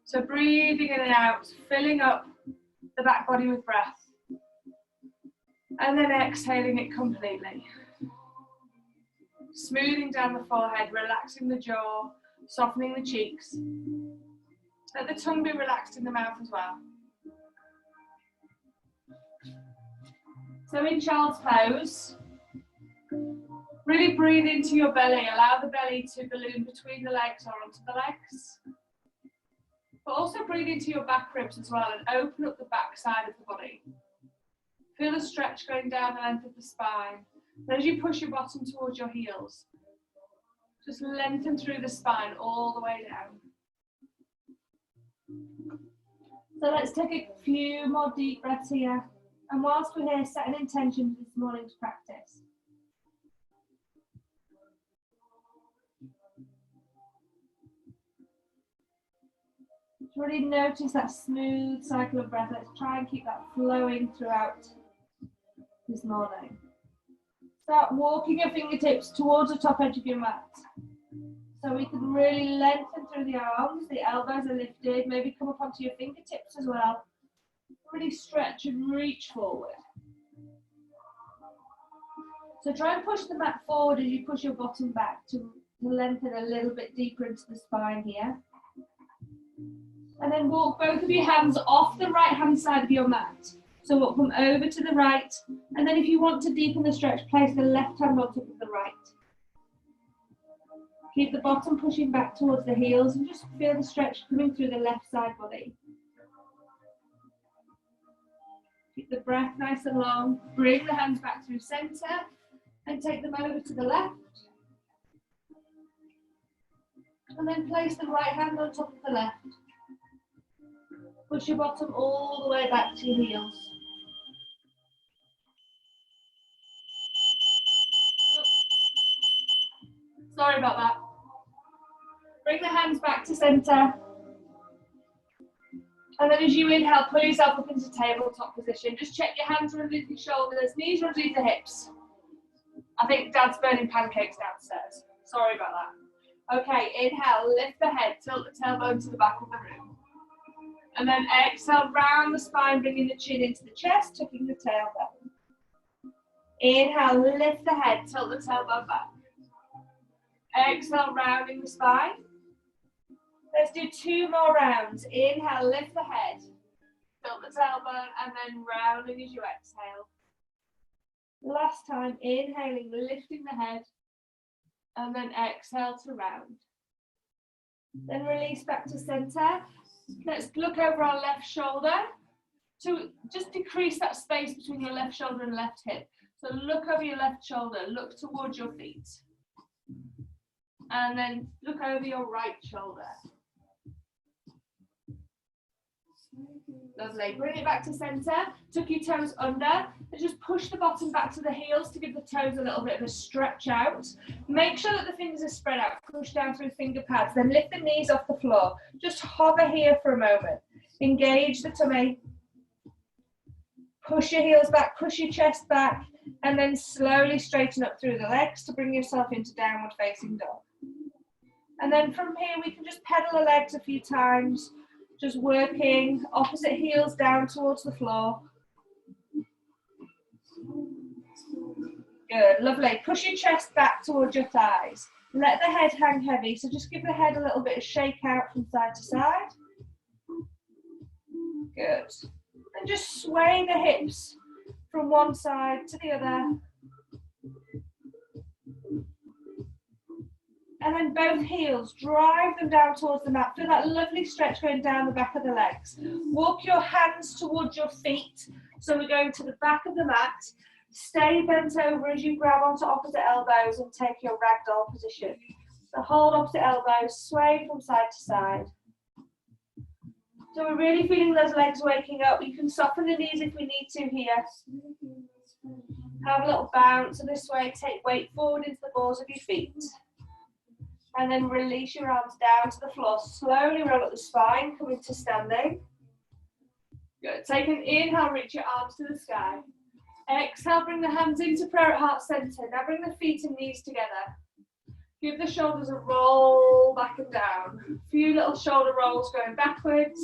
So breathing in and out, filling up the back body with breath. And then exhaling it completely. Smoothing down the forehead, relaxing the jaw, softening the cheeks. Let the tongue be relaxed in the mouth as well. So in child's pose, really breathe into your belly. Allow the belly to balloon between the legs or onto the legs. But also breathe into your back ribs as well and open up the back side of the body. Feel the stretch going down the length of the spine. And as you push your bottom towards your heels, just lengthen through the spine all the way down. So let's take a few more deep breaths here. And whilst we're here, set an intention for this morning's practice. Just really notice that smooth cycle of breath. Let's try and keep that flowing throughout this morning. Start walking your fingertips towards the top edge of your mat. So we can really lengthen through the arms, the elbows are lifted, maybe come up onto your fingertips as well. Really stretch and reach forward. So try and push the mat forward as you push your bottom back to lengthen a little bit deeper into the spine here. And then walk both of your hands off the right hand side of your mat. So we'll come over to the right, and then if you want to deepen the stretch, place the left hand on top of the right. Keep the bottom pushing back towards the heels and just feel the stretch coming through the left side body. Keep the breath nice and long. Bring the hands back through center and take them over to the left. And then place the right hand on top of the left. Push your bottom all the way back to your heels. Sorry about that. Bring the hands back to center. And then as you inhale, pull yourself up into tabletop position. Just check your hands underneath your shoulders, knees underneath the hips. I think Dad's burning pancakes downstairs. Sorry about that. Okay, inhale, lift the head, tilt the tailbone to the back of the room. And then exhale, round the spine, bringing the chin into the chest, tucking the tailbone. Inhale, lift the head, tilt the tailbone back. Exhale, rounding the spine. Let's do 2 more rounds. Inhale, lift the head, tilt the tailbone, and then rounding as you exhale. Last time, inhaling, lifting the head, and then exhale to round. Then release back to center. Let's look over our left shoulder to just decrease that space between your left shoulder and left hip. So look over your left shoulder, look towards your feet. And then look over your right shoulder. Lovely. Bring it back to center. Tuck your toes under. And just push the bottom back to the heels to give the toes a little bit of a stretch out. Make sure that the fingers are spread out. Push down through finger pads. Then lift the knees off the floor. Just hover here for a moment. Engage the tummy. Push your heels back. Push your chest back. And then slowly straighten up through the legs to bring yourself into downward facing dog. And then from here, we can just pedal the legs a few times. Just working opposite heels down towards the floor. Good, lovely. Push your chest back towards your thighs. Let the head hang heavy, so just give the head a little bit of shake out from side to side. Good. And just sway the hips from one side to the other. And then both heels, drive them down towards the mat. Feel that lovely stretch going down the back of the legs. Walk your hands towards your feet. So we're going to the back of the mat. Stay bent over as you grab onto opposite elbows and take your ragdoll position. So hold opposite elbows, sway from side to side. So we're really feeling those legs waking up. You can soften the knees if we need to here. Have a little bounce this way. Take weight forward into the balls of your feet. And then release your arms down to the floor. Slowly roll up the spine, come into standing. Good. Take an inhale, reach your arms to the sky. Exhale, bring the hands into prayer at heart center. Now bring the feet and knees together. Give the shoulders a roll back and down. A few little shoulder rolls going backwards.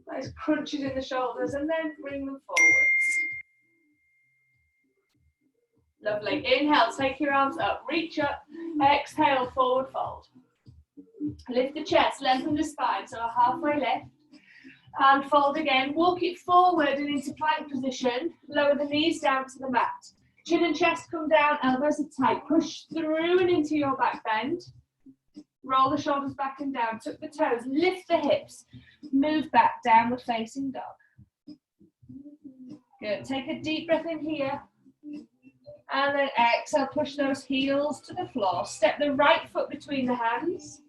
Nice crunches in the shoulders and then bring them forwards. Lovely. Inhale, take your arms up, reach up. Exhale, forward fold. Lift the chest, lengthen the spine, so a halfway lift. And fold again. Walk it forward and into plank position. Lower the knees down to the mat. Chin and chest come down, elbows are tight. Push through and into your back bend. Roll the shoulders back and down. Tuck the toes. Lift the hips. Move back, downward facing dog. Good. Take a deep breath in here. And then exhale, push those heels to the floor. Step the right foot between the hands.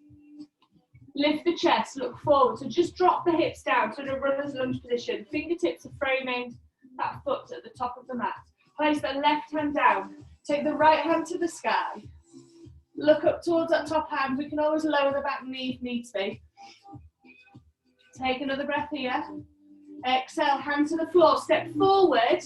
Lift the chest, look forward. So just drop the hips down to the runner's lunge position. Fingertips are framing that foot at the top of the mat. Place the left hand down. Take the right hand to the sky. Look up towards that top hand. We can always lower the back knee if needs be. Take another breath here. Exhale, hand to the floor. Step forward.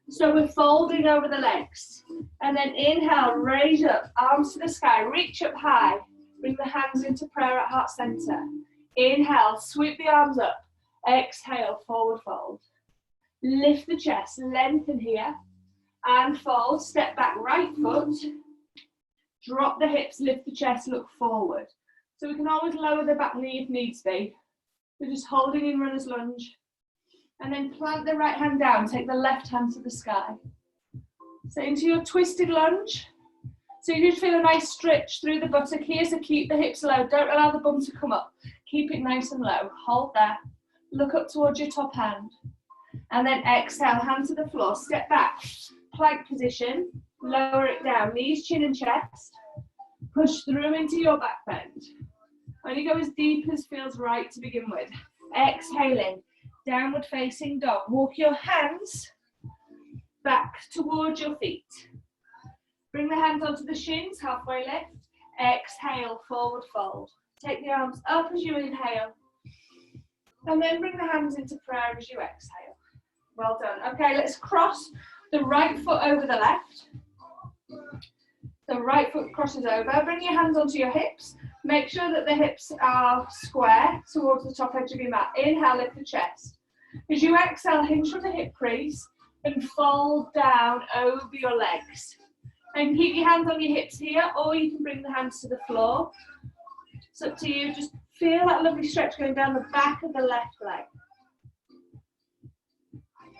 So we're folding over the legs. And then inhale, raise up, arms to the sky. Reach up high. Bring the hands into prayer at heart center. Inhale, sweep the arms up. Exhale, forward fold. Lift the chest, lengthen here. And fold, step back, right foot. Drop the hips, lift the chest, look forward. So we can always lower the back knee if needs be. We're just holding in runner's lunge. And then plant the right hand down, take the left hand to the sky. So into your twisted lunge. So you just feel a nice stretch through the buttock here, so keep the hips low. Don't allow the bum to come up. Keep it nice and low. Hold that. Look up towards your top hand. And then exhale, hand to the floor. Step back. Plank position. Lower it down. Knees, chin and chest. Push through into your back bend. Only go as deep as feels right to begin with. Exhaling. Downward facing dog. Walk your hands back towards your feet. Bring the hands onto the shins, halfway lift. Exhale, forward fold. Take the arms up as you inhale. And then bring the hands into prayer as you exhale. Well done. Okay, let's cross the right foot over the left. The right foot crosses over. Bring your hands onto your hips. Make sure that the hips are square towards the top edge of your mat. Inhale, lift the chest. As you exhale, hinge from the hip crease and fold down over your legs. And keep your hands on your hips here, or you can bring the hands to the floor. It's up to you. Just feel that lovely stretch going down the back of the left leg.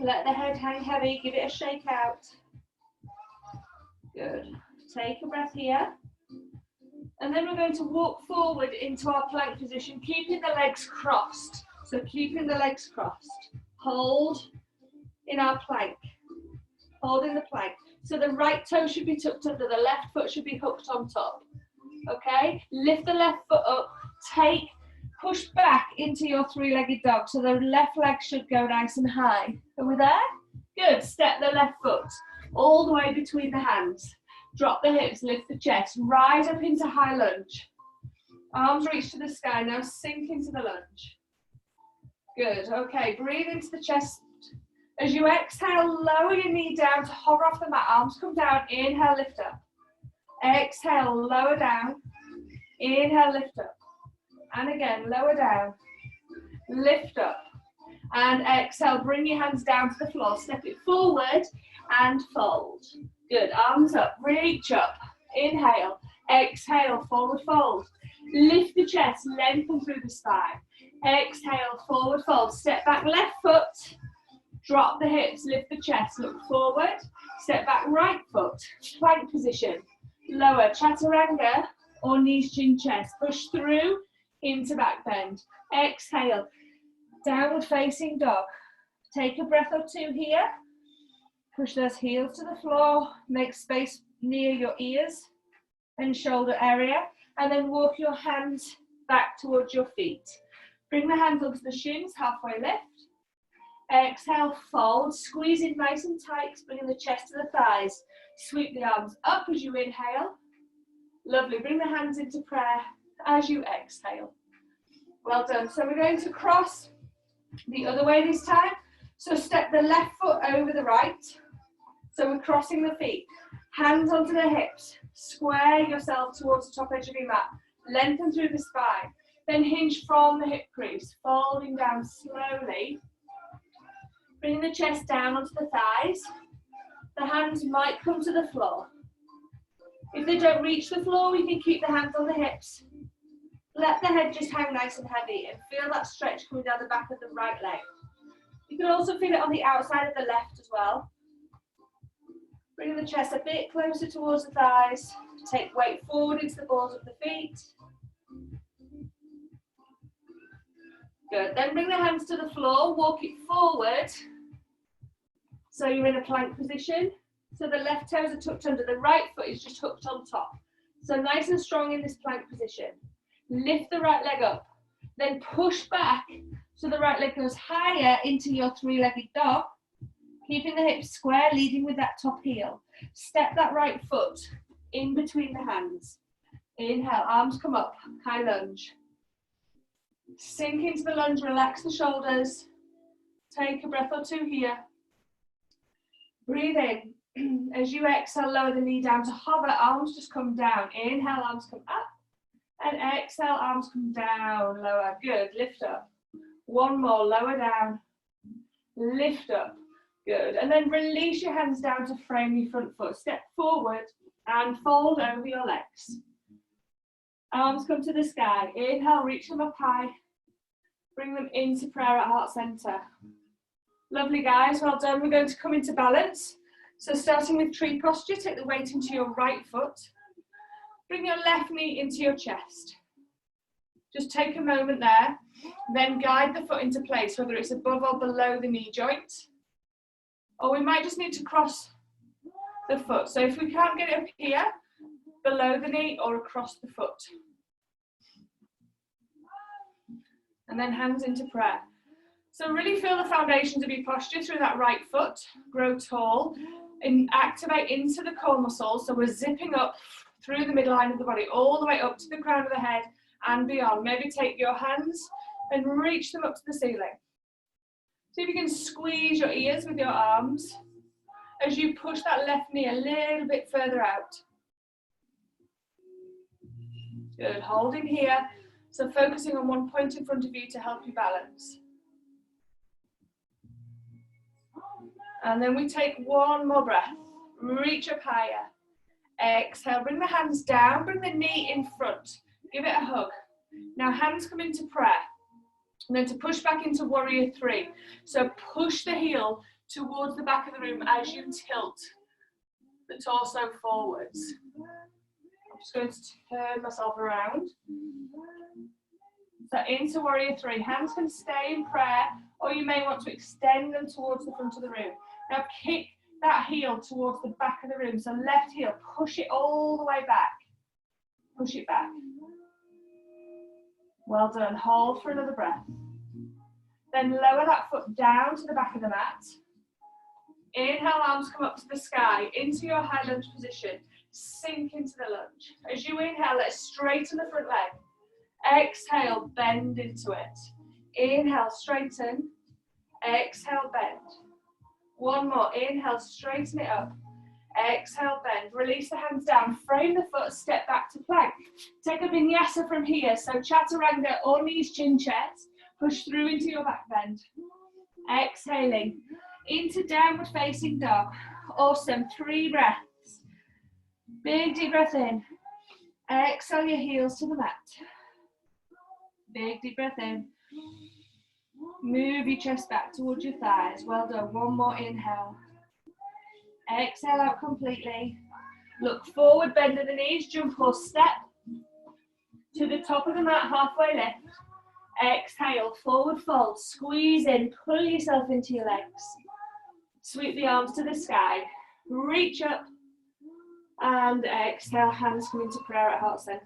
Let the head hang heavy. Give it a shake out. Good. Take a breath here. And then we're going to walk forward into our plank position, keeping the legs crossed. So keeping the legs crossed. Hold in our plank. Hold in the plank. So the right toe should be tucked under, the left foot should be hooked on top. Okay? Lift the left foot up, push back into your three-legged dog. So the left leg should go nice and high. Are we there? Good. Step the left foot all the way between the hands. Drop the hips, lift the chest, rise up into high lunge. Arms reach to the sky, now sink into the lunge. Good, okay, breathe into the chest. As you exhale, lower your knee down to hover off the mat, arms come down, inhale, lift up. Exhale, lower down, inhale, lift up. And again, lower down, lift up. And exhale, bring your hands down to the floor, step it forward and fold. Good, arms up, reach up, inhale, exhale, forward fold. Lift the chest, lengthen through the spine. Exhale, forward fold, step back left foot, drop the hips, lift the chest, look forward, step back right foot, plank position, lower, chaturanga or knees, chin, chest, push through into back bend. Exhale, downward facing dog. Take a breath or two here. Push those heels to the floor, make space near your ears and shoulder area, and then walk your hands back towards your feet. Bring the hands onto the shins, halfway lift. Exhale, fold, squeeze in nice and tight, bringing the chest to the thighs. Sweep the arms up as you inhale. Lovely, bring the hands into prayer as you exhale. Well done. So we're going to cross the other way this time. So step the left foot over the right. So we're crossing the feet. Hands onto the hips. Square yourself towards the top edge of your mat. Lengthen through the spine. Then hinge from the hip crease, folding down slowly. Bring the chest down onto the thighs. The hands might come to the floor. If they don't reach the floor, we can keep the hands on the hips. Let the head just hang nice and heavy and feel that stretch coming down the back of the right leg. You can also feel it on the outside of the left as well. Bring the chest a bit closer towards the thighs. Take weight forward into the balls of the feet. Good. Then bring the hands to the floor. Walk it forward. So you're in a plank position. So the left toes are tucked under. The right foot is just hooked on top. So nice and strong in this plank position. Lift the right leg up. Then push back so the right leg goes higher into your three-legged dog. Keeping the hips square, leading with that top heel. Step that right foot in between the hands. Inhale, arms come up, high lunge. Sink into the lunge, relax the shoulders. Take a breath or two here. Breathe in. As you exhale, lower the knee down to hover, arms just come down. Inhale, arms come up. And exhale, arms come down, lower. Good, lift up. One more, lower down. Lift up. Good. And then release your hands down to frame your front foot. Step forward and fold over your legs. Arms come to the sky. Inhale, reach them up high. Bring them into prayer at heart center. Lovely, guys. Well done. We're going to come into balance. So starting with tree posture, take the weight into your right foot. Bring your left knee into your chest. Just take a moment there. Then guide the foot into place, whether it's above or below the knee joint. Or we might just need to cross the foot. So if we can't get it up here, below the knee or across the foot. And then hands into prayer. So really feel the foundations of your posture through that right foot. Grow tall and activate into the core muscles. So we're zipping up through the midline of the body, all the way up to the crown of the head and beyond. Maybe take your hands and reach them up to the ceiling. See if you can squeeze your ears with your arms as you push that left knee a little bit further out. Good, holding here. So focusing on one point in front of you to help you balance. And then we take one more breath. Reach up higher. Exhale, bring the hands down, bring the knee in front. Give it a hug. Now hands come into prayer. And then to push back into warrior three. So push the heel towards the back of the room as you tilt the torso forwards. I'm just going to turn myself around. So into warrior three. Hands can stay in prayer, or you may want to extend them towards the front of the room. Now kick that heel towards the back of the room. So left heel, push it all the way back. Push it back. Well done. Hold for another breath. Then lower that foot down to the back of the mat. Inhale, arms come up to the sky, into your high lunge position. Sink into the lunge. As you inhale, let's straighten the front leg. Exhale, bend into it. Inhale, straighten. Exhale, bend. One more. Inhale, straighten it up. Exhale, bend. Release the hands down. Frame the foot, step back to plank. Take a vinyasa from here. So chaturanga or knees, chin, chest. Push through into your back bend. Exhaling into downward facing dog. Awesome. 3 breaths. Big deep breath in. Exhale your heels to the mat. Big deep breath in. Move your chest back towards your thighs. Well done. One more inhale. Exhale out completely. Look forward, bend at the knees, jump or step to the top of the mat, halfway lift. Exhale, forward fold, squeeze in, pull yourself into your legs. Sweep the arms to the sky, reach up, and exhale, hands come into prayer at heart center.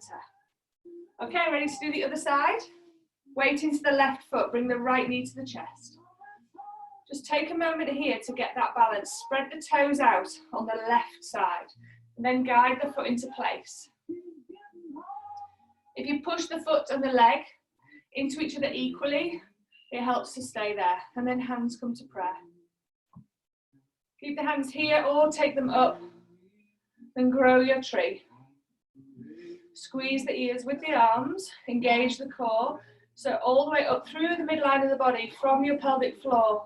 Okay, ready to do the other side? Weight into the left foot, bring the right knee to the chest. Just take a moment here to get that balance. Spread the toes out on the left side, and then guide the foot into place. If you push the foot and the leg into each other equally, it helps to stay there. And then hands come to prayer. Keep the hands here or take them up Then grow your tree. Squeeze the ears with the arms, engage the core. So all the way up through the midline of the body from your pelvic floor.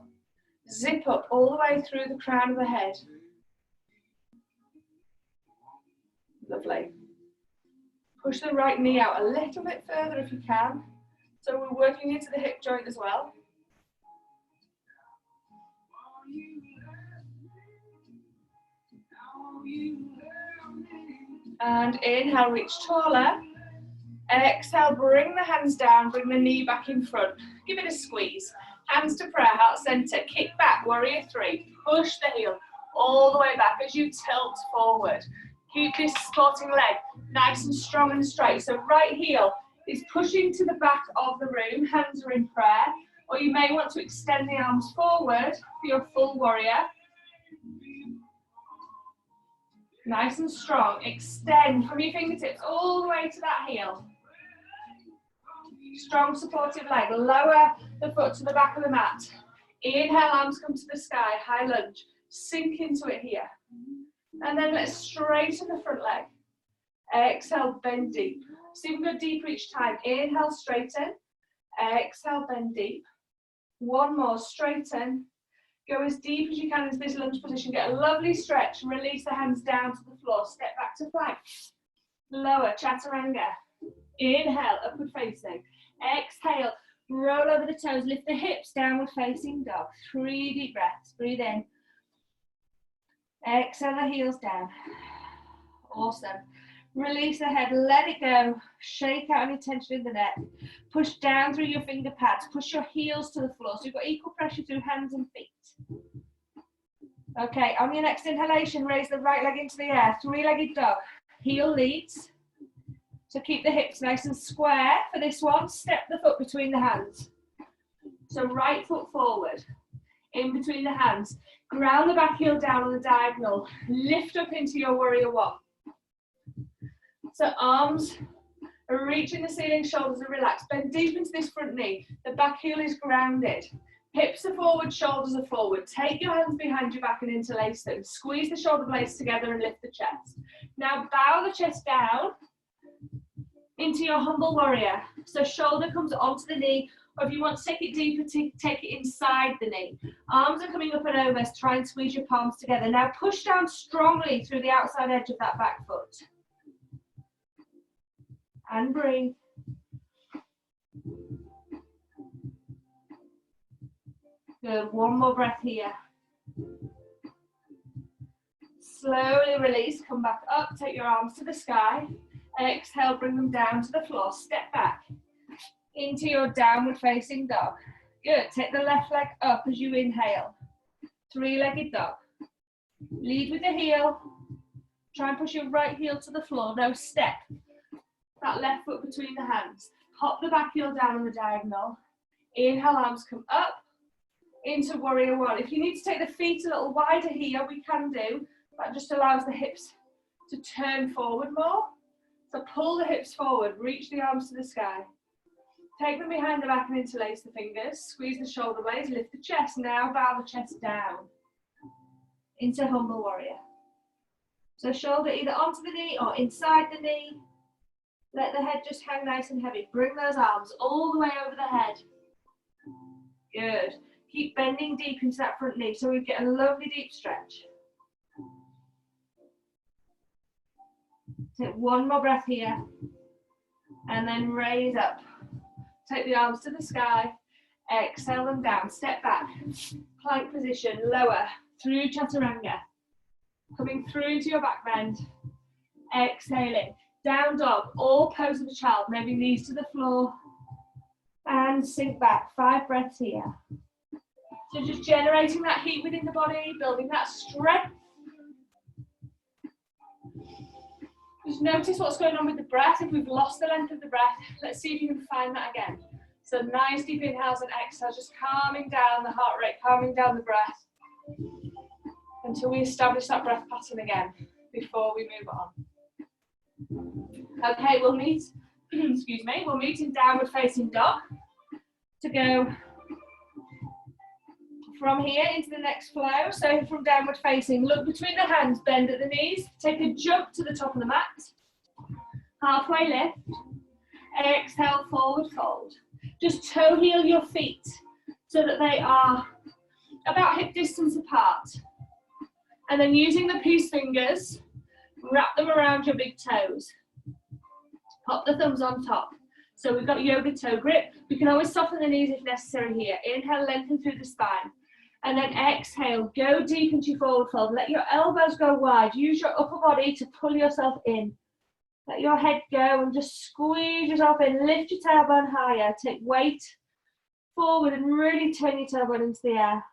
Zip up all the way through the crown of the head. Lovely. Push the right knee out a little bit further if you can. So we're working into the hip joint as well. And inhale, reach taller. Exhale, bring the hands down, bring the knee back in front. Give it a squeeze. Hands to prayer, heart center. Kick back, warrior three. Push the heel all the way back as you tilt forward. Keep this supporting leg nice and strong and straight. So right heel is pushing to the back of the room. Hands are in prayer. Or you may want to extend the arms forward for your full warrior. Nice and strong. Extend from your fingertips all the way to that heel. Strong supportive leg. Lower the foot to the back of the mat. Inhale, arms come to the sky. High lunge. Sink into it here. And then let's straighten the front leg. Exhale, bend deep. See if we go deeper each time. Inhale, straighten. Exhale, bend deep. One more, straighten. Go as deep as you can into this lunge position. Get a lovely stretch. Release the hands down to the floor. Step back to plank. Lower, chaturanga. Inhale, upward facing. Exhale, roll over the toes. Lift the hips, downward facing dog. 3 deep breaths. Breathe in. Exhale the heels down. Awesome. Release the head, let it go. Shake out any tension in the neck. Push down through your finger pads. Push your heels to the floor. So you've got equal pressure through hands and feet. Okay, on your next inhalation, raise the right leg into the air. 3-legged dog. Heel leads. So keep the hips nice and square for this one. Step the foot between the hands. So right foot forward. In between the hands. Ground the back heel down on the diagonal. Lift up into your warrior one. So arms are reaching the ceiling, shoulders are relaxed. Bend deep into this front knee. The back heel is grounded. Hips are forward, shoulders are forward. Take your hands behind your back and interlace them. Squeeze the shoulder blades together and lift the chest. Now bow the chest down into your humble warrior. So shoulder comes onto the knee, or if you want to take it deeper, take it inside the knee. Arms are coming up and over, so try and squeeze your palms together. Now push down strongly through the outside edge of that back foot. And breathe. Good, one more breath here. Slowly release, come back up, take your arms to the sky. Exhale, bring them down to the floor, step back into your downward facing dog. Good, take the left leg up as you inhale. 3-legged dog. Lead with the heel. Try and push your right heel to the floor, no step. That left foot between the hands. Pop the back heel down on the diagonal. Inhale, arms come up into warrior one. If you need to take the feet a little wider here, we can do. That just allows the hips to turn forward more. So pull the hips forward, reach the arms to the sky. Take them behind the back and interlace the fingers. Squeeze the shoulder blades, lift the chest. Now bow the chest down into humble warrior. So shoulder either onto the knee or inside the knee. Let the head just hang nice and heavy. Bring those arms all the way over the head. Good. Keep bending deep into that front knee so we get a lovely deep stretch. Take one more breath here. And then raise up. Take the arms to the sky. Exhale them down. Step back. Plank position. Lower. Through chaturanga. Coming through into your back bend. Exhaling. Down dog, or pose of a child, maybe knees to the floor, and sink back. 5 breaths here. So just generating that heat within the body, building that strength. Just notice what's going on with the breath. If we've lost the length of the breath, let's see if you can find that again. So nice deep inhales and exhales, just calming down the heart rate, calming down the breath, until we establish that breath pattern again, before we move on. Okay, we'll meet, excuse me, we'll meet in downward facing dog to go From here into the next flow, so from downward facing, look between the hands, bend at the knees, take a jump to the top of the mat, halfway lift, exhale, forward fold. Just toe heel your feet so that they are about hip distance apart. And then using the peace fingers, wrap them around your big toes. Pop the thumbs on top. So we've got yoga toe grip. We can always soften the knees if necessary here. Inhale, lengthen through the spine. And then exhale, go deep into your forward fold. Let your elbows go wide. Use your upper body to pull yourself in. Let your head go and just squeeze yourself in. Lift your tailbone higher. Take weight forward and really turn your tailbone into the air.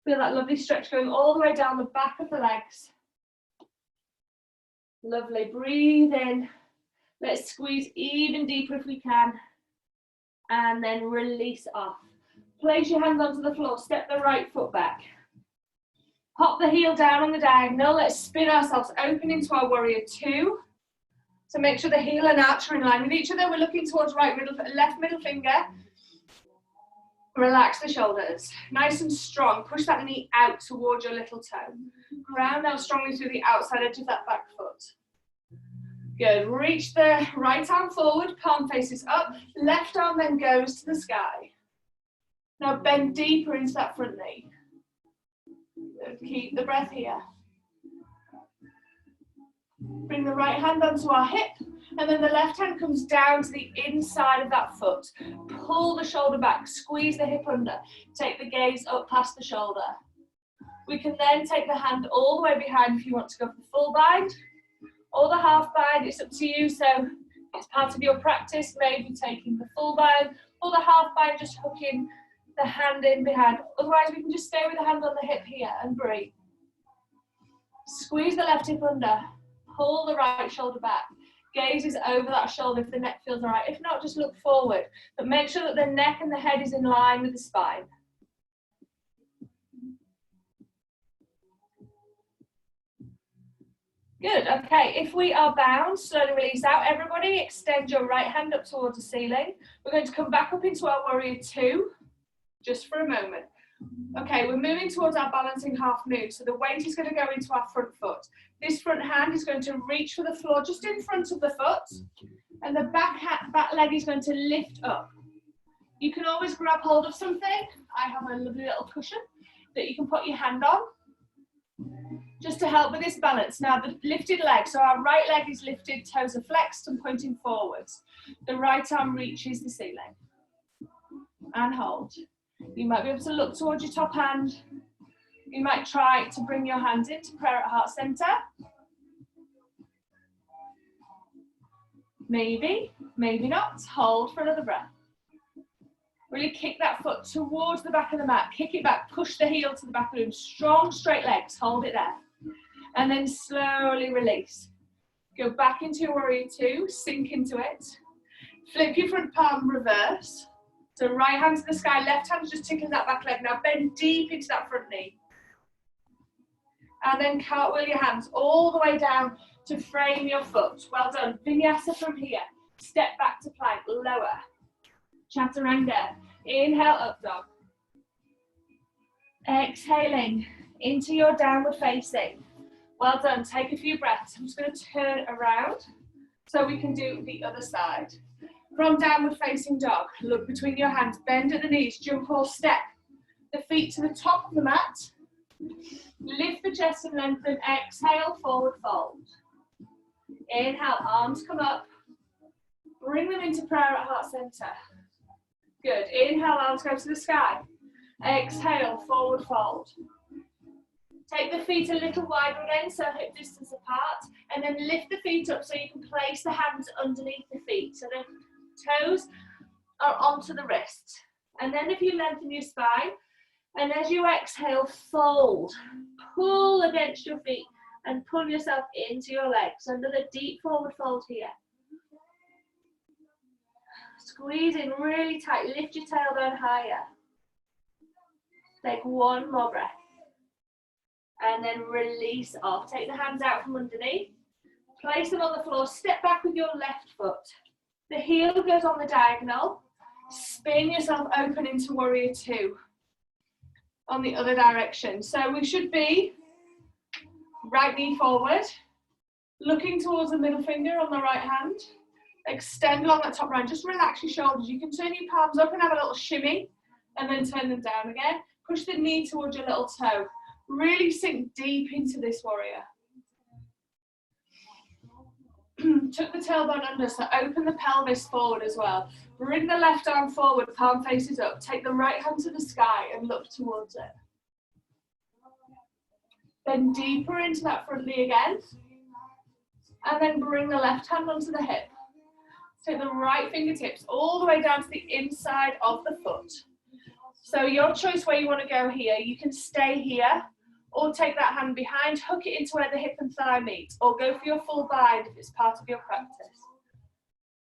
Feel that lovely stretch going all the way down the back of the legs. Lovely. Breathe in. Let's squeeze even deeper if we can. And then release off. Place your hands onto the floor. Step the right foot back. Hop the heel down on the diagonal. Let's spin ourselves open into our warrior two. So make sure the heel and arch are in line with each other. We're looking towards left middle finger. Relax the shoulders. Nice and strong. Push that knee out towards your little toe. Ground out strongly through the outside edge of that back foot. Good. Reach the right arm forward, palm faces up. Left arm then goes to the sky. Now bend deeper into that front knee. Good. Keep the breath here. Bring the right hand onto our hip, and then the left hand comes down to the inside of that foot. Pull the shoulder back, squeeze the hip under. Take the gaze up past the shoulder. We can then take the hand all the way behind if you want to go for the full bind or the half bind. It's up to you, so it's part of your practice, maybe taking the full bind or the half bind, just hooking the hand in behind. Otherwise, we can just stay with the hand on the hip here and breathe. Squeeze the left hip under. Pull the right shoulder back. Gaze is over that shoulder if the neck feels all right. If not, just look forward. But make sure that the neck and the head is in line with the spine. Good, okay. If we are bound, slowly release out. Everybody extend your right hand up towards the ceiling. We're going to come back up into our warrior two, just for a moment. Okay, we're moving towards our balancing half moon. So the weight is going to go into our front foot. This front hand is going to reach for the floor just in front of the foot. And the back leg is going to lift up. You can always grab hold of something. I have a lovely little cushion that you can put your hand on, just to help with this balance. Now the lifted leg, so our right leg is lifted, toes are flexed and pointing forwards. The right arm reaches the ceiling. And hold. You might be able to look towards your top hand. You might try to bring your hands into prayer at heart center. Maybe, maybe not. Hold for another breath. Really kick that foot towards the back of the mat. Kick it back, push the heel to the back of the room. Strong, straight legs, hold it there. And then slowly release. Go back into your warrior two, sink into it. Flip your front palm reverse. So right hand to the sky, left hand just tickling that back leg. Now bend deep into that front knee. And then cartwheel your hands all the way down to frame your foot. Well done. Vinyasa from here. Step back to plank, lower. Chaturanga. Inhale, up dog. Exhaling into your downward facing. Well done. Take a few breaths. I'm just going to turn around so we can do the other side. From downward facing dog, look between your hands, bend at the knees, jump or step. The feet to the top of the mat. Lift the chest and lengthen. Exhale, forward fold. Inhale, arms come up. Bring them into prayer at heart center. Good. Inhale, arms go to the sky. Exhale, forward fold. Take the feet a little wider again, so hip distance apart, and then lift the feet up so you can place the hands underneath the feet. So the toes are onto the wrists. And then if you lengthen your spine, and as you exhale, fold. Pull against your feet and pull yourself into your legs. Another deep forward fold here. Squeeze in really tight. Lift your tailbone higher. Take one more breath. And then release off. Take the hands out from underneath. Place them on the floor. Step back with your left foot. The heel goes on the diagonal. Spin yourself open into warrior two. on the other direction. So we should be right knee forward, looking towards the middle finger on the right hand. Extend along that top line. Just relax your shoulders. You can turn your palms up and have a little shimmy and then turn them down again. Push the knee towards your little toe. Really sink deep into this, warrior. Tuck the tailbone under, so open the pelvis forward as well. Bring the left arm forward, palm faces up. Take the right hand to the sky and look towards it. Then deeper into that front knee again. And then bring the left hand onto the hip. Take the right fingertips all the way down to the inside of the foot. So your choice where you want to go here. You can stay here, or take that hand behind, hook it into where the hip and thigh meet, or go for your full bind if it's part of your practice.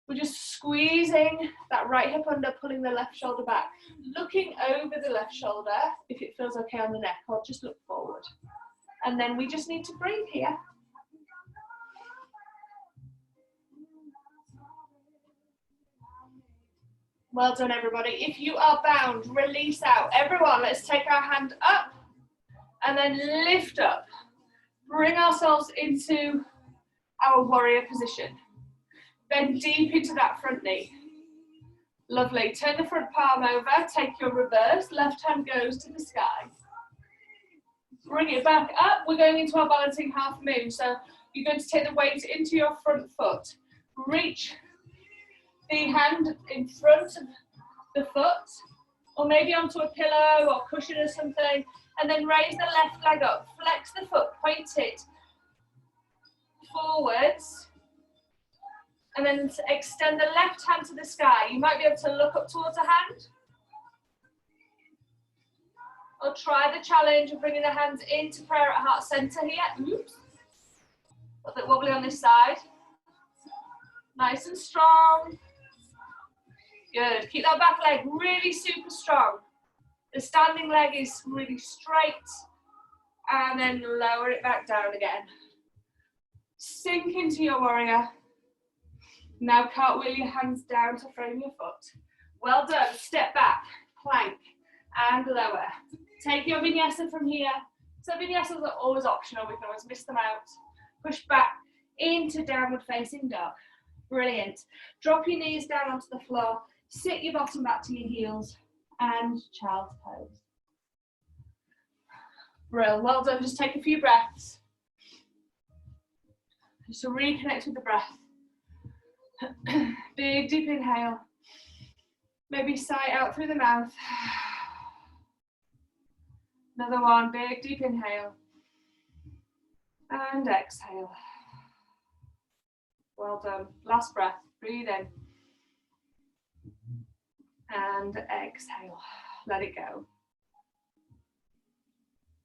We're just squeezing that right hip under, pulling the left shoulder back, looking over the left shoulder if it feels okay on the neck, or just look forward. And then we just need to breathe here. Well done, everybody. If you are bound, release out. Everyone, let's take our hand up and then lift up. Bring ourselves into our warrior position. Bend deep into that front knee. Lovely. Turn the front palm over. Take your reverse. Left hand goes to the sky. Bring it back up. We're going into our balancing half moon. So you're going to take the weight into your front foot. Reach the hand in front of the foot, or maybe onto a pillow or cushion or something, and then raise the left leg up. Flex the foot, point it forwards, and then extend the left hand to the sky. You might be able to look up towards a hand, or try the challenge of bringing the hands into prayer at heart center here. Oops. A bit wobbly on this side. Nice and strong. Good. Keep that back leg really super strong. The standing leg is really straight, and then lower it back down again. Sink into your warrior. Now cartwheel your hands down to frame your foot. Well done. Step back, plank, and lower. Take your vinyasa from here. So vinyasas are always optional. We can always miss them out. Push back into downward facing dog. Brilliant. Drop your knees down onto the floor. Sit your bottom back to your heels and child's pose. Brilliant. Well done. Just take a few breaths. Just to reconnect with the breath. Big deep inhale. Maybe sigh out through the mouth. Another one. Big deep inhale. And exhale. Well done. Last breath. Breathe in. And exhale. Let it go.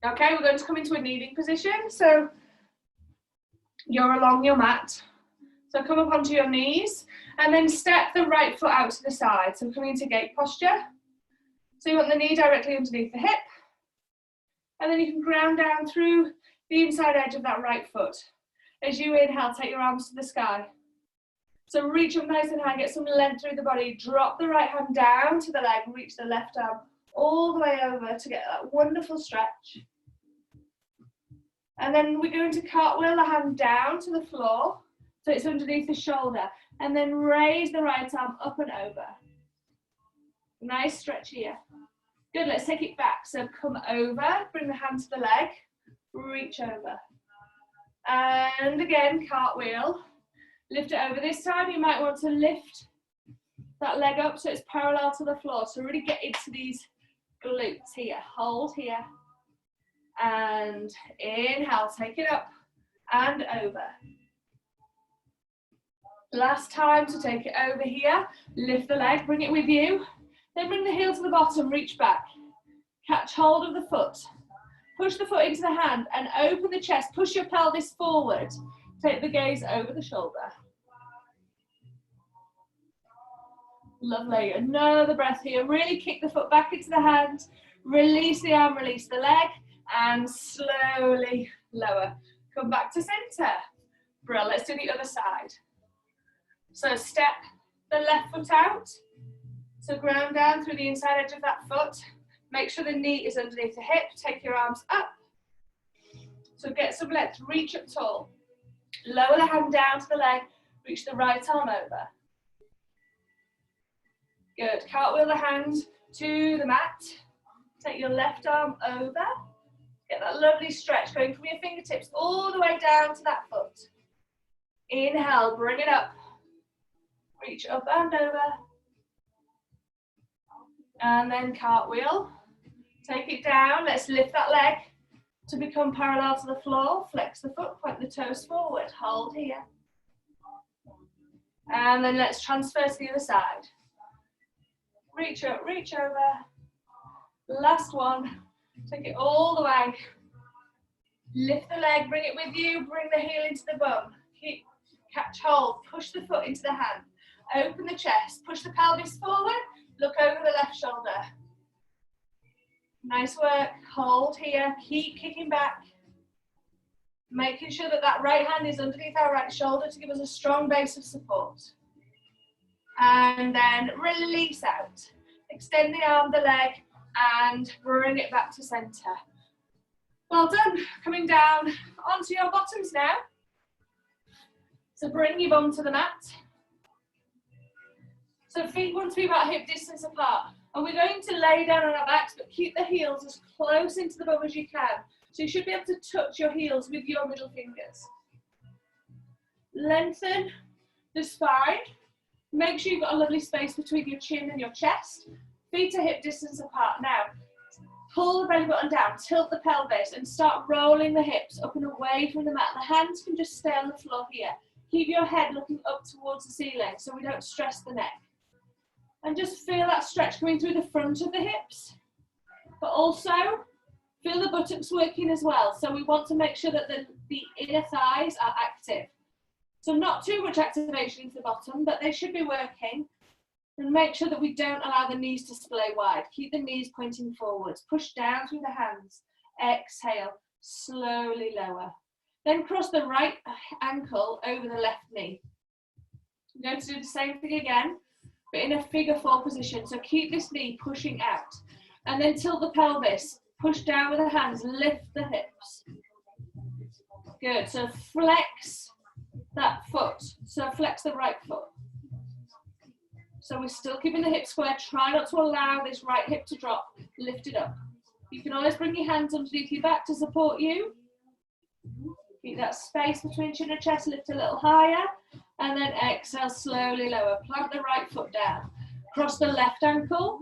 Okay, we're going to come into a kneeling position. So you're along your mat. So come up onto your knees and then step the right foot out to the side. So coming into gate posture. So you want the knee directly underneath the hip. And then you can ground down through the inside edge of that right foot. As you inhale, take your arms to the sky. So reach up nice and high, get some length through the body. Drop the right hand down to the leg, reach the left arm all the way over to get that wonderful stretch. And then we're going to cartwheel the hand down to the floor, so it's underneath the shoulder. And then raise the right arm up and over. Nice stretch here. Good, let's take it back. So come over, bring the hand to the leg, reach over. And again, cartwheel. Lift it over. This time you might want to lift that leg up so it's parallel to the floor. So really get into these glutes here. Hold here. And inhale, take it up and over. Last time to take it over here. Lift the leg, bring it with you. Then bring the heel to the bottom, reach back. Catch hold of the foot. Push the foot into the hand and open the chest. Push your pelvis forward. Take the gaze over the shoulder. Lovely. Another breath here. Really kick the foot back into the hand. Release the arm, release the leg, and slowly lower. Come back to center. Brilliant. Let's do the other side. So step the left foot out. So ground down through the inside edge of that foot. Make sure the knee is underneath the hip. Take your arms up. So get some length, reach up tall. Lower the hand down to the leg, reach the right arm over. Good, cartwheel the hand to the mat. Take your left arm over. Get that lovely stretch going from your fingertips all the way down to that foot. Inhale, bring it up. Reach up and over. And then cartwheel. Take it down, let's lift that leg to become parallel to the floor. Flex the foot, point the toes forward, hold here. And then let's transfer to the other side. Reach up, reach over. Last one, take it all the way. Lift the leg, bring it with you, bring the heel into the bum. Keep, catch hold, push the foot into the hand. Open the chest, push the pelvis forward, look over the left shoulder. Nice work, hold here, keep kicking back. Making sure that that right hand is underneath our right shoulder to give us a strong base of support. And then release out. Extend the arm, the leg, and bring it back to center. Well done. Coming down onto your bottoms now. So bring your bum to the mat. So feet want to be about hip distance apart. And we're going to lay down on our backs, but keep the heels as close into the bum as you can. So you should be able to touch your heels with your middle fingers. Lengthen the spine. Make sure you've got a lovely space between your chin and your chest. Feet are hip distance apart. Now, pull the belly button down, tilt the pelvis, and start rolling the hips up and away from the mat. The hands can just stay on the floor here. Keep your head looking up towards the ceiling so we don't stress the neck. And just feel that stretch coming through the front of the hips. But also, feel the buttocks working as well. So we want to make sure that the inner thighs are active. So not too much activation into the bottom, but they should be working. And make sure that we don't allow the knees to splay wide. Keep the knees pointing forwards. Push down through the hands. Exhale, slowly lower. Then cross the right ankle over the left knee. We're going to do the same thing again, but in a figure four position. So keep this knee pushing out. And then tilt the pelvis. Push down with the hands. Lift the hips. Good. So flex that foot. So flex the right foot. So we're still keeping the hip square. Try not to allow this right hip to drop. Lift it up. You can always bring your hands underneath your back to support you. Keep that space between chin and chest. Lift a little higher. And then exhale, slowly lower. Plant the right foot down. Cross the left ankle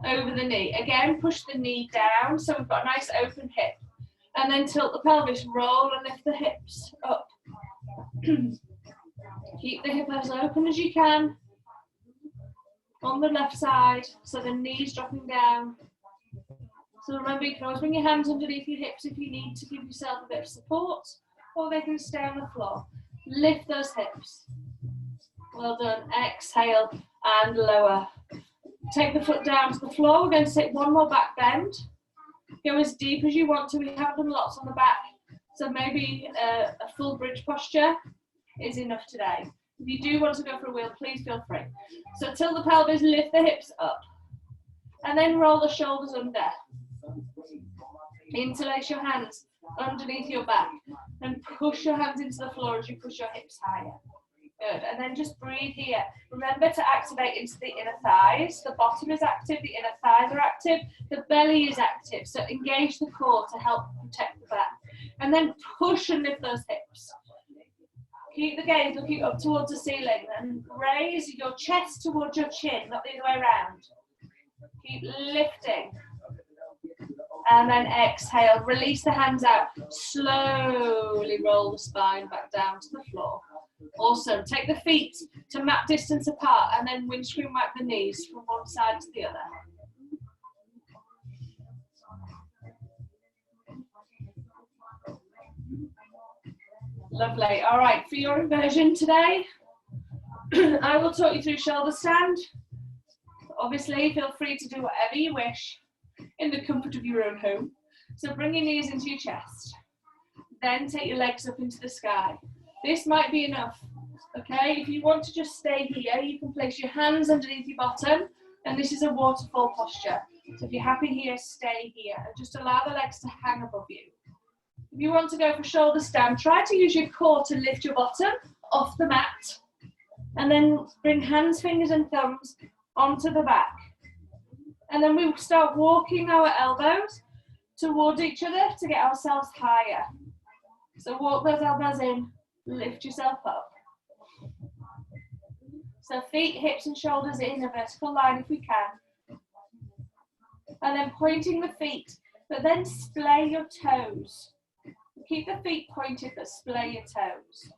over the knee. Again, push the knee down so we've got a nice open hip. And then tilt the pelvis. Roll and lift the hips up. Keep the hip as open as you can. On the left side, so the knees dropping down. So remember, you can always bring your hands underneath your hips if you need to give yourself a bit of support, or they can stay on the floor. Lift those hips. Well done. Exhale and lower. Take the foot down to the floor. We're going to take one more back bend. Go as deep as you want to. We have done lots on the back, so maybe a full bridge posture is enough today. If you do want to go for a wheel, please feel free. So tilt the pelvis, lift the hips up, and then roll the shoulders under. Interlace your hands underneath your back, and push your hands into the floor as you push your hips higher. Good, and then just breathe here. Remember to activate into the inner thighs. The bottom is active, the inner thighs are active, the belly is active. So engage the core to help protect the back. And then push and lift those hips. Keep the gaze looking up towards the ceiling and raise your chest towards your chin, not the other way around. Keep lifting. And then exhale, release the hands out. Slowly roll the spine back down to the floor. Awesome. Take the feet to mat distance apart and then windscreen wipe the knees from one side to the other. Lovely. All right, for your inversion today, I will talk you through shoulder stand. Obviously, feel free to do whatever you wish in the comfort of your own home. So bring your knees into your chest. Then take your legs up into the sky. This might be enough, okay? If you want to just stay here, you can place your hands underneath your bottom, and this is a waterfall posture. So if you're happy here, stay here. And just allow the legs to hang above you. If you want to go for shoulder stand, try to use your core to lift your bottom off the mat. And then bring hands, fingers and thumbs onto the back. And then we start walking our elbows towards each other to get ourselves higher. So walk those elbows in, lift yourself up. So feet, hips and shoulders in a vertical line if we can. And then pointing the feet, but then splay your toes. Keep the feet pointed, but splay your toes.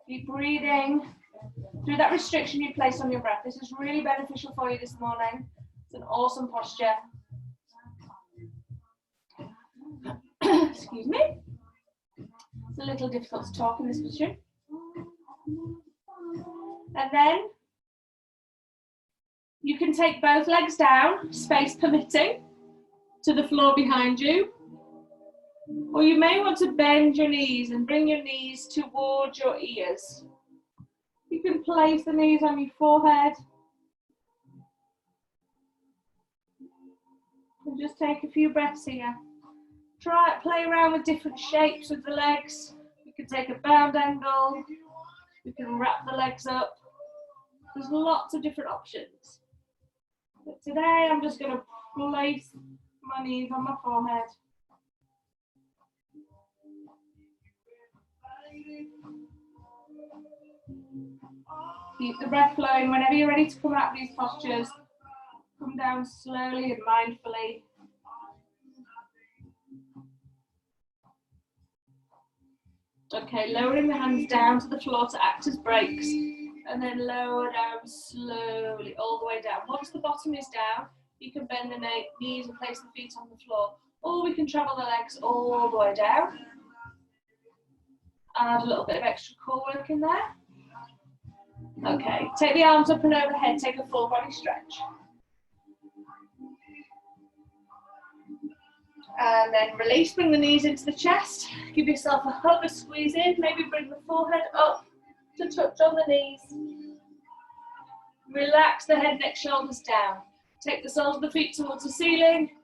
Keep breathing through that restriction you place on your breath. This is really beneficial for you this morning. It's an awesome posture. Excuse me. It's a little difficult to talk in this position. And then you can take both legs down, space permitting, to the floor behind you. Or you may want to bend your knees and bring your knees towards your ears. You can place the knees on your forehead. And just take a few breaths here. Play around with different shapes of the legs. You can take a bound angle. You can wrap the legs up. There's lots of different options. But today I'm just going to place my knees on my forehead. Keep the breath flowing. Whenever you're ready to come out of these postures, come down slowly and mindfully. Okay, lowering the hands down to the floor to act as brakes, and then lower down slowly all the way down. Once the bottom is down, you can bend the knees and place the feet on the floor, or we can travel the legs all the way down. Add a little bit of extra core work in there. Okay, take the arms up and overhead, take a full body stretch. And then release, bring the knees into the chest. Give yourself a hug, a squeeze in. Maybe bring the forehead up to touch on the knees. Relax the head, neck, shoulders down. Take the soles of the feet towards the ceiling.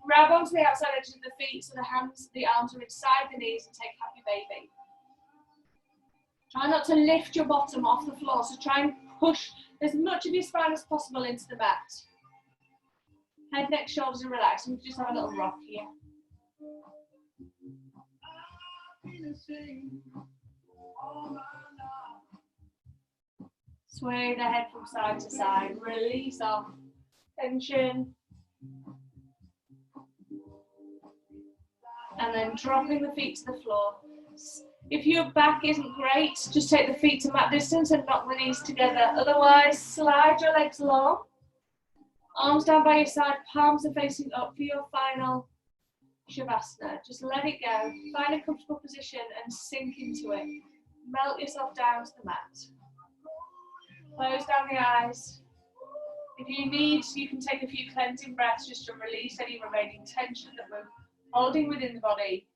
Grab onto the outside edges of the feet so the hands, the arms are inside the knees, and take happy baby. Try not to lift your bottom off the floor, so try and push as much of your spine as possible into the mat. Head, neck, shoulders are relaxed. We can just have a little rock here. Sway the head from side to side. Release off tension. And then dropping the feet to the floor. If your back isn't great, just take the feet to mat distance and knock the knees together. Otherwise, slide your legs long. Arms down by your side, palms are facing up for your final Shavasana. Just let it go. Find a comfortable position and sink into it. Melt yourself down to the mat. Close down the eyes. If you need, you can take a few cleansing breaths just to release any remaining tension that we're holding within the body.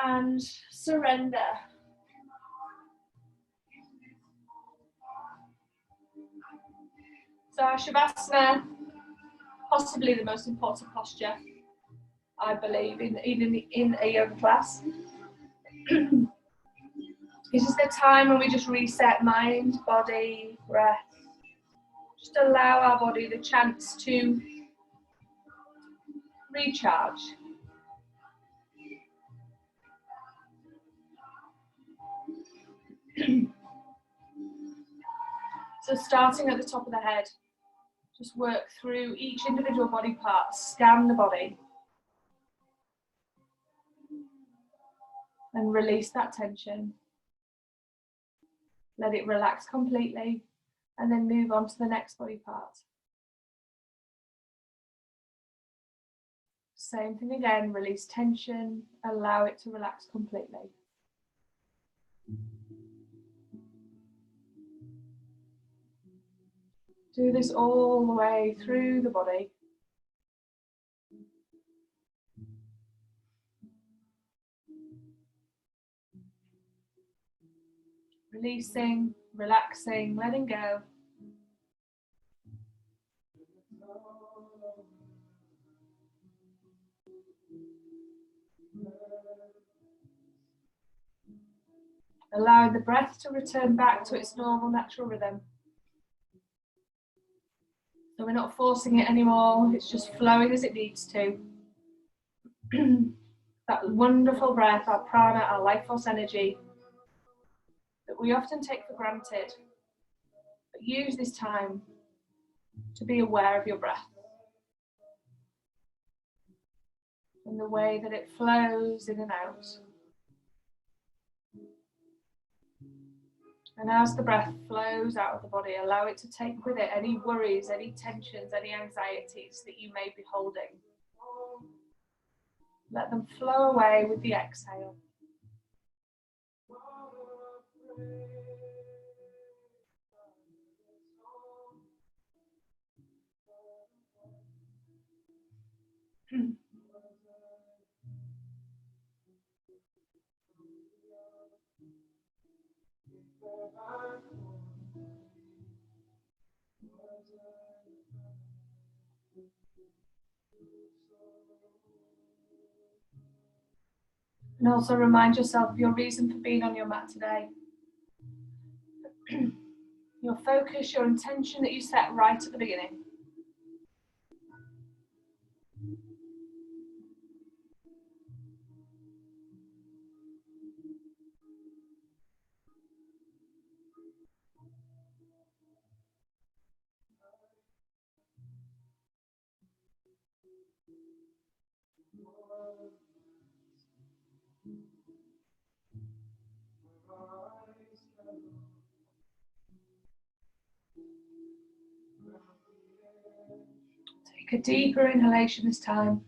And surrender. So Shavasana, possibly the most important posture, I believe, in a yoga class. This is the time when we just reset mind, body, breath. Just allow our body the chance to recharge. So starting at the top of the head, just work through each individual body part, scan the body. And release that tension. Let it relax completely, and then move on to the next body part. Same thing again, release tension, allow it to relax completely. Do this all the way through the body. Releasing, relaxing, letting go. allowing the breath to return back to its normal natural rhythm. So we're not forcing it anymore, it's just flowing as it needs to. That wonderful breath, our prana, our life force energy, that we often take for granted. But use this time to be aware of your breath and the way that it flows in and out. And as the breath flows out of the body, allow it to take with it any worries, any tensions, any anxieties that you may be holding. Let them flow away with the exhale. And also remind yourself of your reason for being on your mat today. Your focus, your intention that you set right at the beginning. Take a deeper inhalation this time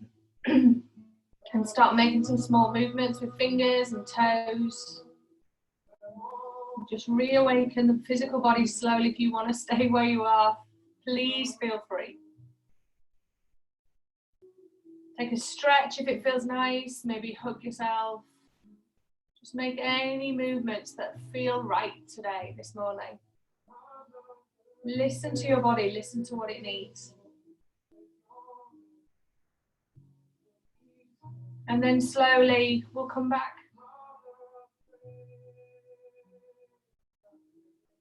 and start making some small movements with fingers and toes. Just reawaken the physical body slowly. If you want to stay where you are, please feel free. Take a stretch if it feels nice, maybe hug yourself. Just make any movements that feel right today, this morning. Listen to your body, listen to what it needs. And then slowly we'll come back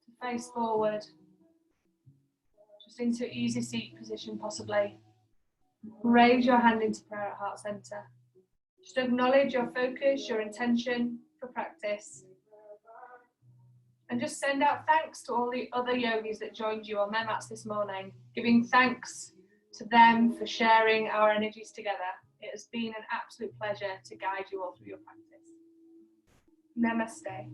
to face forward, just into easy seat position possibly. Raise your hand into prayer at heart center. Just acknowledge your focus, your intention for practice. And just send out thanks to all the other yogis that joined you on their mats this morning, giving thanks to them for sharing our energies together. It has been an absolute pleasure to guide you all through your practice. Namaste.